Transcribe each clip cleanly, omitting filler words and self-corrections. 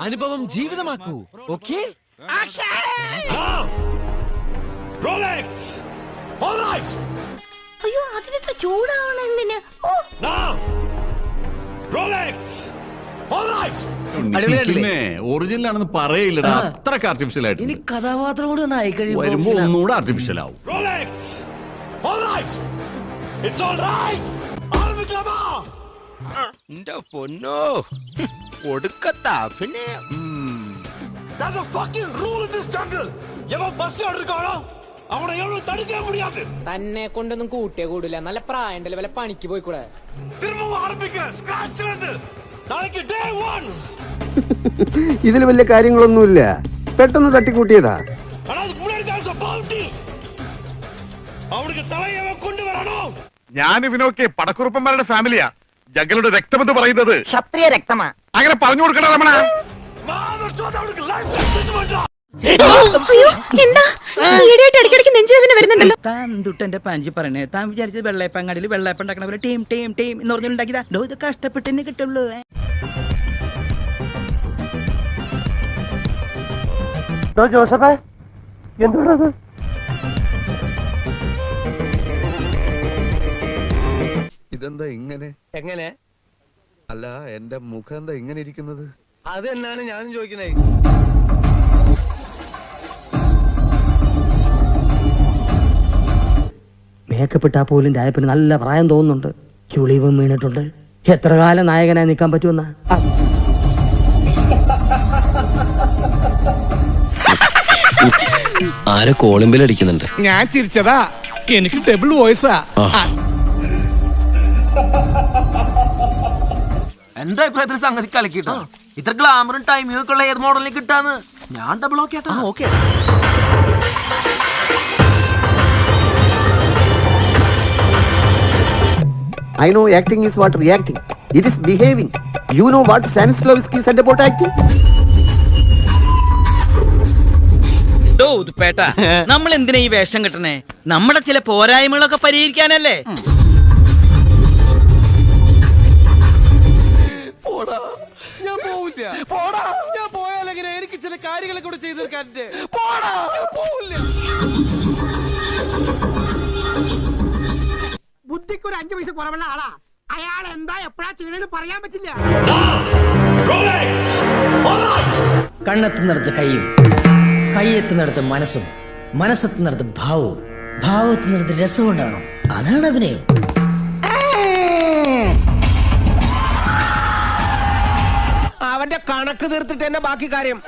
അനുഭവം ജീവിതമാക്കൂ. ഓക്കേ, അയ്യോ അതിനെത്ര ചൂടാവണം എന്തിന്? പിന്നെ ഒറിജിനൽ ആണെന്ന് പറയില്ലടാ, അത്രക്ക് ആർട്ടിഫിഷ്യൽ ആയിട്ട്. ഇനി കഥാപാത്രം കൂടി ഒന്ന് ആയി വരുമ്പോ ഒന്നുകൂടെ ആർട്ടിഫിഷ്യൽ ആവും. എന്റെ പൊന്നോ, ഒടുക്കത്താ പിന്നെ. തന്നെ കൊണ്ടൊന്നും കൂട്ടിയേ കൂടില്ല. നല്ല പ്രായണ്ടല്ലേ, വല്ല പണിക്ക് പോയിക്കൂടെ? ഇതിൽ വലിയ കാര്യങ്ങളൊന്നുമില്ല, പെട്ടെന്ന് തട്ടിക്കൂട്ടിയതാ. ഞാൻ ഇവനൊക്കെ പടക്കുറുപ്പന്മാരുടെ ഫാമിലിയാ. ജഗലുടെ രക്തമെന്ന് പറയുന്നത് ക്ഷത്രിയ രക്തമാ. അങ്ങനെ പറഞ്ഞു കൊടുക്കണ രമണ. ഇടയ്ക്കിടയ്ക്ക് നെഞ്ചുവേദന വരുന്നുണ്ടല്ലോ. താൻ തൊട്ടെന്റെ പാഞ്ചി പറയണേ. താൻ വിചാരിച്ചത് വെള്ളയപ്പങ്ങാടിയിൽ വെള്ളയപ്പം ഉണ്ടാക്കണ പോലെ ടീം ടീം ടീം എന്ന് പറഞ്ഞുണ്ടാക്കിയതാ. ഇത് കഷ്ടപ്പെട്ട് തന്നെ കിട്ടുള്ളൂ. ജോസഫേ, എന്തുകൊണ്ടത്? ഇതെന്താ ഇങ്ങനെ? എങ്ങനെ? അല്ല, എന്റെ മുഖം എന്താ ഇങ്ങനെ ഇരിക്കുന്നത്? അത് തന്നെയാണ് ഞാനും ചോദിക്കുന്നത്. മേക്കപ്പ് ഇട്ടാ പോലും രായപ്പിന് നല്ല പ്രായം തോന്നുന്നുണ്ട്. ചുളിവും വീണിട്ടുണ്ട്. എത്ര കാലം നായകനായി നിൽക്കാൻ പറ്റുമെന്നാ? ആരെ കോളിമ്പിൽ അടിക്കുന്നുണ്ട്. ഞാൻ ചിരിച്ചതാ, എനിക്ക് ഡബിൾ വോയിസാ. എന്റെ അഭിപ്രായത്തിൽ സംഗതി കളിക്കിട്ടോ. ഇത്ര ഗ്ലാമറും ടൈമിംഗ് ഒക്കെ ഉള്ള ഏത് മോഡലിൽ കിട്ടാന്ന് ഞാൻ double okay. I know acting is what reacting. It is behaving. You know what Stanislavski said about acting? നമ്മൾ എന്തിനാ ഈ വേഷം കെട്ടണേ? നമ്മുടെ ചില പോരായ്മകളൊക്കെ പരിഹരിക്കാനല്ലേ. ഞാൻ പോവില്ല. ഞാൻ പോയാലെങ്ങനെ? എനിക്ക് ചില കാര്യങ്ങളെ കൂടെ ചെയ്തു തീർക്കാനുണ്ട്. പോവില്ല. ബുദ്ധിക്ക് ഒരു 5 പൈസ കുറവുള്ള ആളാ. അയാൾ എന്താ എപ്പോഴാ ചെയ്യണെന്ന് പറയാൻ പറ്റില്ല. കണ്ണെത്തുന്നിടത്ത് കൈയും, കൈയെത്തുന്നിടത്ത് മനസ്സും, മനസ്സെത്തുന്നിടത്ത് ഭാവവും, ഭാവത്തുന്നിടത്ത് രസം ഉണ്ടാവണം. അതാണ് അഭിനയം. അവന്റെ കണക്ക് തീർത്തിട്ട് തന്നെ ബാക്കി കാര്യം.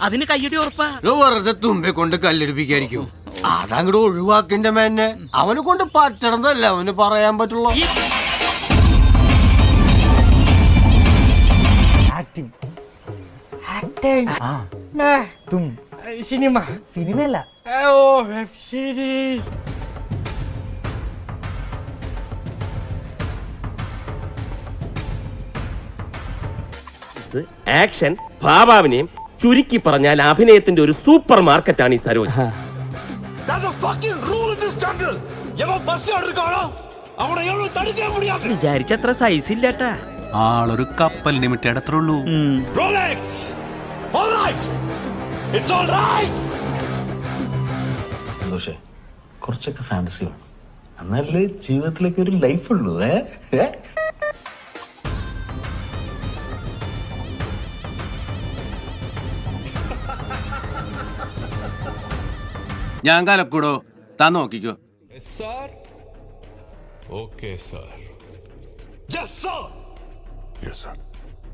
അതിന് കയ്യടി ഉറപ്പാ. വെറുതെ തുമ്പെ കൊണ്ട് കല്ലെടുപ്പിക്കായിരിക്കും. അതങ്ങോട്ട് ഒഴിവാക്കിന്റെ മേന്നെ. അവനെ കൊണ്ട് പറ്റണതല്ല അവന് പറയാൻ പറ്റുള്ളൂ. സിനിമയല്ല, വെബ് സീരീസ്. ആക്ഷൻ ഭാവാവിനെയും ചുരുക്കി പറഞ്ഞാൽ അഭിനയത്തിന്റെ ഒരു സൂപ്പർ മാർക്കറ്റാണ് ഈ സരോജ്. വിചാരിച്ചത്ര സൈസ് ഇല്ലട്ടാ. ആളൊരു കപ്പലിന് മിറ്റടത്രേ ഉള്ളൂ. കുറച്ചൊക്കെ ഫാന്റസി വേണം, എന്നാലേ ജീവിതത്തിലേക്ക് ഒരു ലൈഫ് ഉള്ളൂ. ഞാൻ കലക്കൂടോ, താൻ നോക്കിക്കോ.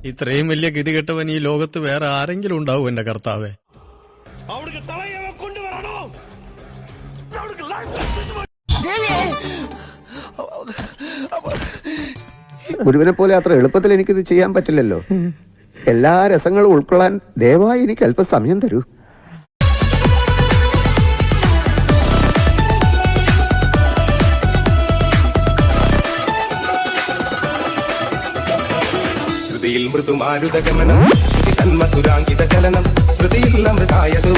ഇത്രയും വലിയ ഗതികെട്ടവൻ ഈ ലോകത്ത് വേറെ ആരെങ്കിലും ഉണ്ടാവും എന്റെ കർത്താവേ? ഗുരുവിനെ പോലെ അത്ര എളുപ്പത്തിൽ എനിക്കിത് ചെയ്യാൻ പറ്റില്ലല്ലോ. എല്ലാ രസങ്ങളും ഉൾക്കൊള്ളാൻ ദയവായി എനിക്ക് അല്പം സമയം തരൂ. മൃദുമാരുതഗമനം, ശ്രുതിയിൽ അമൃതായതു